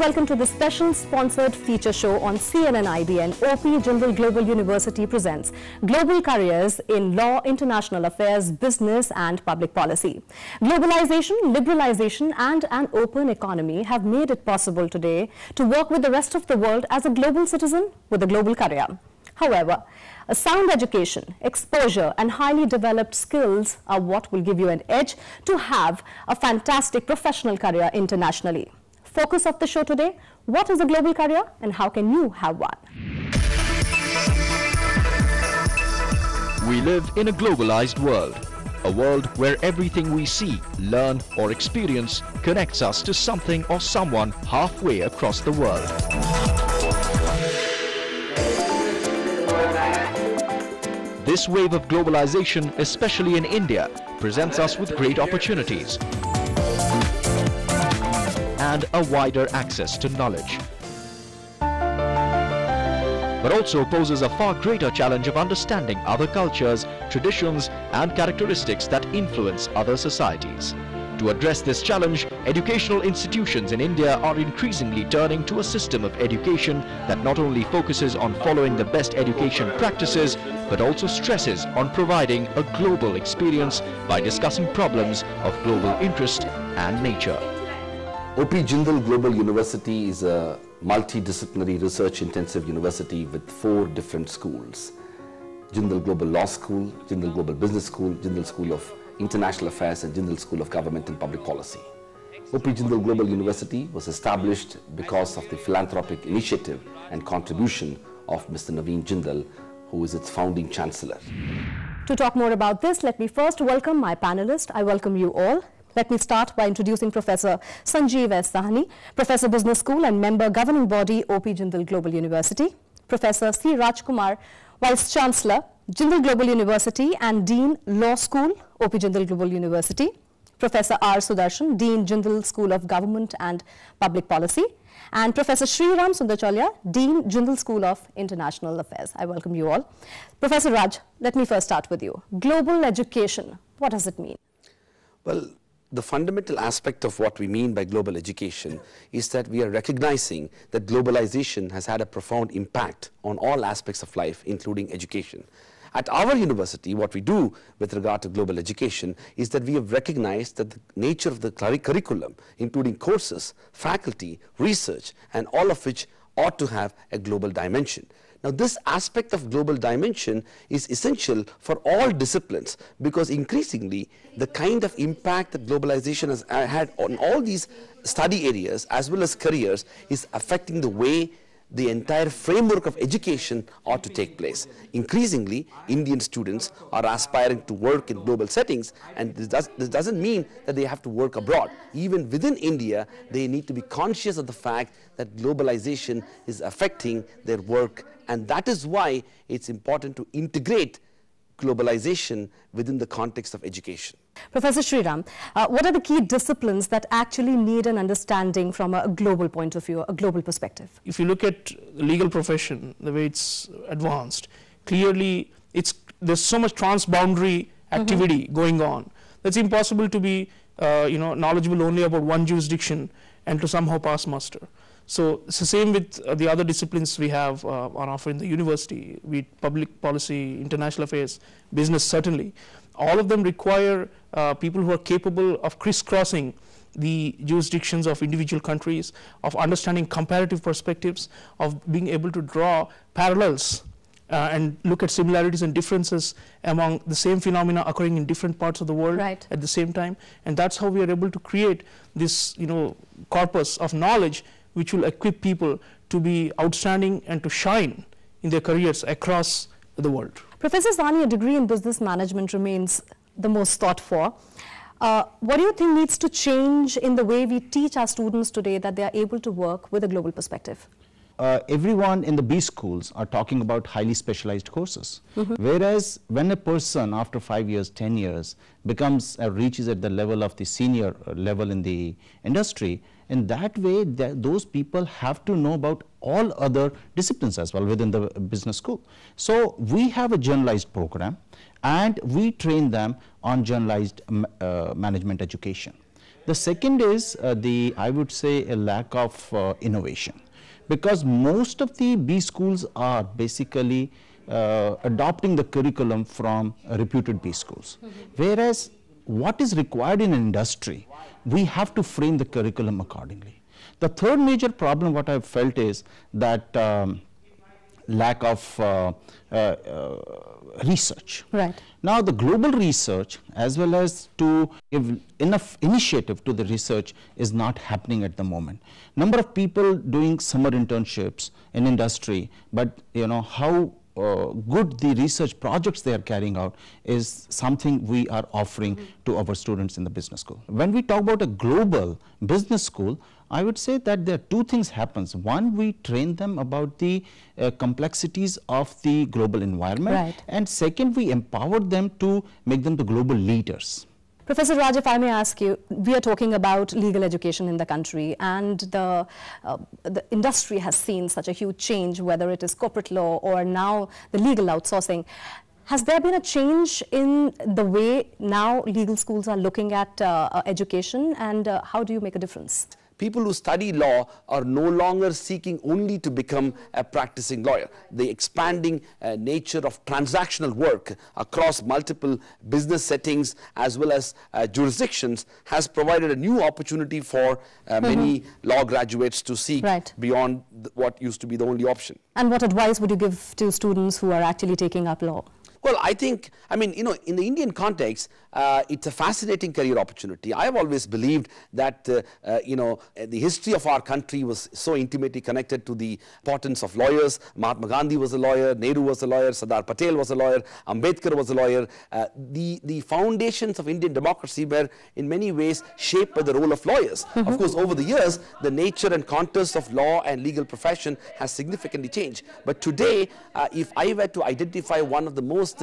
welcome to the special sponsored feature show on CNN ID, and OP Jindal Global University presents Global Careers in Law, International Affairs, Business and Public Policy. Globalization, liberalization and an open economy have made it possible today to work with the rest of the world as a global citizen with a global career. However, a sound education, exposure and highly developed skills are what will give you an edge to have a fantastic professional career internationally. Focus of the show today: what is a global career and how can you have one? We live in a globalized world, a world where everything we see, learn or experience connects us to something or someone halfway across the world. This wave of globalization, especially in India, presents us with great opportunities and a wider access to knowledge, but also poses a far greater challenge of understanding other cultures, traditions and characteristics that influence other societies. To address this challenge, educational institutions in India are increasingly turning to a system of education that not only focuses on following the best education practices, but also stresses on providing a global experience by discussing problems of global interest and nature. OP Jindal Global University is a multidisciplinary research-intensive university with 4 different schools: Jindal Global Law School, Jindal Global Business School, Jindal School of International Affairs and Jindal School of Government and Public Policy. OP Jindal Global University was established because of the philanthropic initiative and contribution of Mr. Naveen Jindal, who is its founding chancellor. To talk more about this, let me first welcome my panelists. I welcome you all. Let me start by introducing Professor Sanjeev S. Sahni, Professor Business School and Member Governing Body, OP Jindal Global University. Professor C. Rajkumar, Vice Chancellor, Jindal Global University and Dean, Law School, OP Jindal Global University. Professor R. Sudarshan, Dean, Jindal School of Government and Public Policy. And Professor Sriram Sundarchalya, Dean, Jindal School of International Affairs. I welcome you all. Professor Raj, let me first start with you. Global education, what does it mean? Well, the fundamental aspect of what we mean by global education is that we are recognizing that globalization has had a profound impact on all aspects of life, including education. At our university, what we do with regard to global education is that we have recognized that the nature of the curriculum, including courses, faculty, research, and all of which ought to have a global dimension. Now, this aspect of global dimension is essential for all disciplines, because increasingly the kind of impact that globalization has had on all these study areas as well as careers is affecting the way the entire framework of education ought to take place. Increasingly, Indian students are aspiring to work in global settings, and this doesn't mean that they have to work abroad. Even within India, they need to be conscious of the fact that globalization is affecting their work, and that is why it's important to integrate globalization within the context of education. Professor Sriram, what are the key disciplines that actually need an understanding from a global point of view, a global perspective? If you look at the legal profession, the way it's advanced, clearly there's so much transboundary activity going on. That's impossible to be knowledgeable only about one jurisdiction and to somehow pass muster. So it's the same with the other disciplines we have on offer in the university, be it public policy, international affairs, business certainly. All of them require people who are capable of crisscrossing the jurisdictions of individual countries, of understanding comparative perspectives, of being able to draw parallels and look at similarities and differences among the same phenomena occurring in different parts of the world at the same time. And that's how we are able to create this corpus of knowledge which will equip people to be outstanding and to shine in their careers across the world. Professor Sahni, a degree in business management remains the most sought for. What do you think needs to change in the way we teach our students today that they are able to work with a global perspective? Everyone in the B schools are talking about highly specialized courses. Whereas when a person after 5 years, 10 years reaches at the level of the senior level in the industry, in that way those people have to know about all other disciplines as well within the business school. So we have a generalized program and we train them on generalized management education. The second is I would say, a lack of innovation, because most of the B schools are basically adopting the curriculum from reputed B schools, whereas what is required in industry, we have to frame the curriculum accordingly. The third major problem what I've felt is that lack of research. Right. Now the global research as well as to give enough initiative to the research is not happening at the moment. Number of people doing summer internships in industry, but how good the research projects they are carrying out is something we are offering to our students in the business school. When we talk about a global business school, I would say that there are two things happens. One, we train them about the complexities of the global environment. Right. And second, we empower them to make them the global leaders. Professor Raj, if I may ask you, we are talking about legal education in the country, and the industry has seen such a huge change, whether it is corporate law or now the legal outsourcing. Has there been a change in the way now legal schools are looking at education, and how do you make a difference? People who study law are no longer seeking only to become a practicing lawyer. The expanding nature of transactional work across multiple business settings as well as jurisdictions has provided a new opportunity for many law graduates to seek beyond what used to be the only option. And what advice would you give to students who are actually taking up law? Well, I think, in the Indian context, it's a fascinating career opportunity. I have always believed that, the history of our country was so intimately connected to the importance of lawyers. Mahatma Gandhi was a lawyer, Nehru was a lawyer, Sardar Patel was a lawyer, Ambedkar was a lawyer. The foundations of Indian democracy were in many ways shaped by the role of lawyers. Of course, over the years, the nature and contours of law and legal profession has significantly changed. But today, if I were to identify one of the most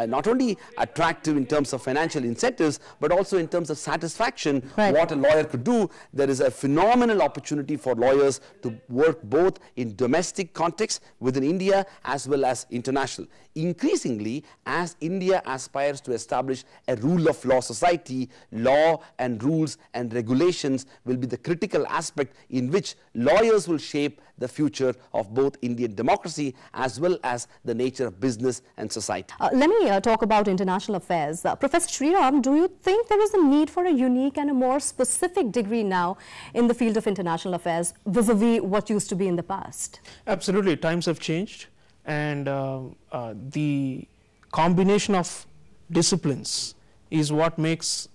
not only attractive in terms of financial incentives, but also in terms of satisfaction, what a lawyer could do, there is a phenomenal opportunity for lawyers to work both in domestic context within India as well as international. Increasingly, as India aspires to establish a rule of law society, law and rules and regulations will be the critical aspect in which lawyers will shape the future of both Indian democracy as well as the nature of business and society. Let me talk about international affairs. Professor Sriram, do you think there is a need for a unique and a more specific degree now in the field of international affairs vis-a-vis what used to be in the past? Absolutely. Times have changed, and the combination of disciplines is what makes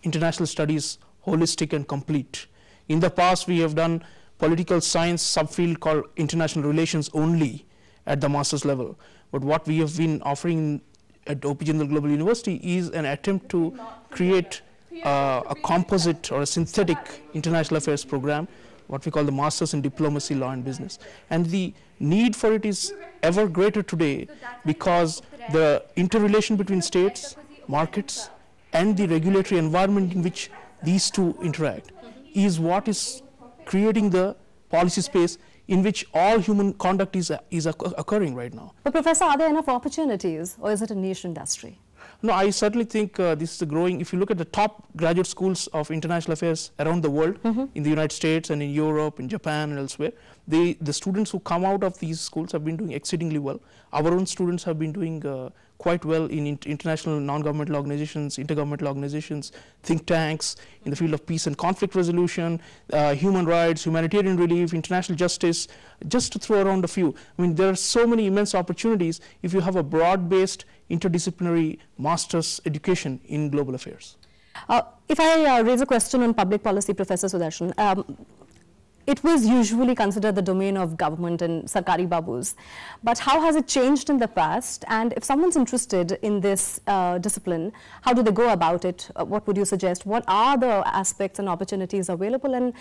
international studies holistic and complete. In the past, we have done political science subfield called international relations only at the master's level. But what we have been offering at OP Jindal Global University is an attempt to create a composite or a synthetic international affairs program, what we call the Masters in Diplomacy, Law and Business. And the need for it is ever greater today because the interrelation between states, markets, and the regulatory environment in which these two interact is what is creating the policy space in which all human conduct is occurring right now. But Professor, are there enough opportunities, or is it a niche industry? No, I certainly think this is a growing. If you look at the top graduate schools of international affairs around the world, in the United States and in Europe, in Japan and elsewhere, the students who come out of these schools have been doing exceedingly well. Our own students have been doing quite well in international non-governmental organizations, intergovernmental organizations, think tanks, in the field of peace and conflict resolution, human rights, humanitarian relief, international justice, just to throw around a few. I mean, there are so many immense opportunities if you have a broad-based interdisciplinary master's education in global affairs. If I raise a question on public policy, Professor Sudarshan, it was usually considered the domain of government and sarkari babus. But how has it changed in the past? And if someone's interested in this discipline, how do they go about it? What would you suggest? What are the aspects and opportunities available? And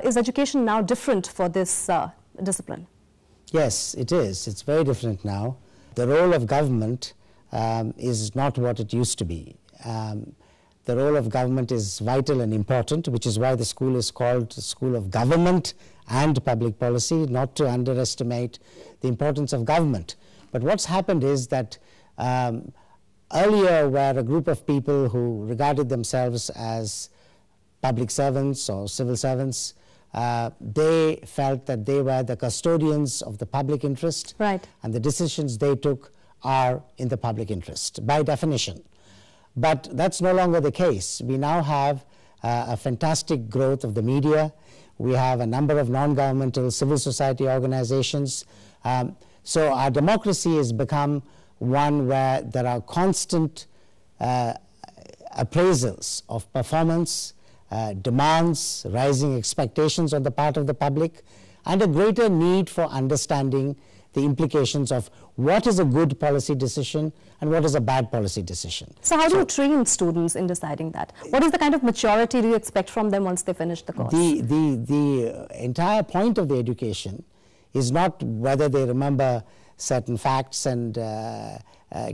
is education now different for this discipline? Yes, it is. It's very different now. The role of government is not what it used to be. The role of government is vital and important, which is why the school is called the School of Government and Public Policy, not to underestimate the importance of government. But what's happened is that earlier were a group of people who regarded themselves as public servants or civil servants. They felt that they were the custodians of the public interest, right, and the decisions they took are in the public interest by definition. But that's no longer the case. We now have a fantastic growth of the media. We have a number of non-governmental civil society organizations. So our democracy has become one where there are constant appraisals of performance, demands, rising expectations on the part of the public, and a greater need for understanding the implications of what is a good policy decision and what is a bad policy decision. So how do you train students in deciding that? What is the kind of maturity do you expect from them once they finish the course? The entire point of the education is not whether they remember certain facts and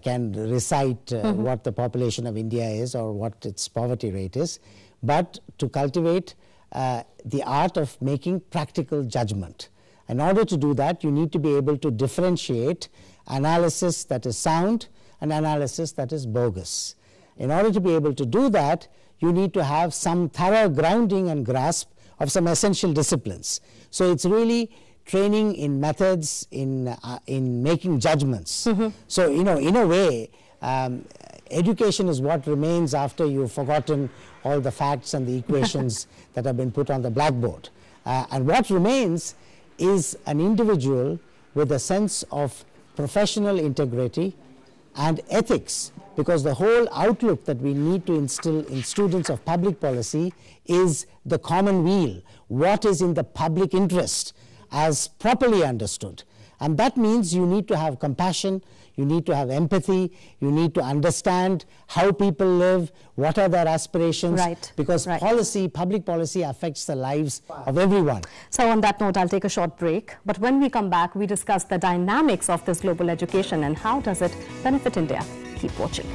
can recite what the population of India is or what its poverty rate is, but to cultivate the art of making practical judgment. In order to do that, you need to be able to differentiate analysis that is sound and analysis that is bogus. In order to be able to do that, you need to have some thorough grounding and grasp of some essential disciplines. So it's really training in methods, in making judgments. So, you know, in a way, education is what remains after you've forgotten all the facts and the equations that have been put on the blackboard. And what remains is an individual with a sense of professional integrity and ethics, because the whole outlook that we need to instill in students of public policy is the common weal, what is in the public interest as properly understood. And that means you need to have compassion, you need to have empathy, you need to understand how people live, what are their aspirations, right, because right. policy, public policy affects the lives of everyone. So on that note, I'll take a short break. But when we come back, we discuss the dynamics of this global education and how does it benefit India. Keep watching.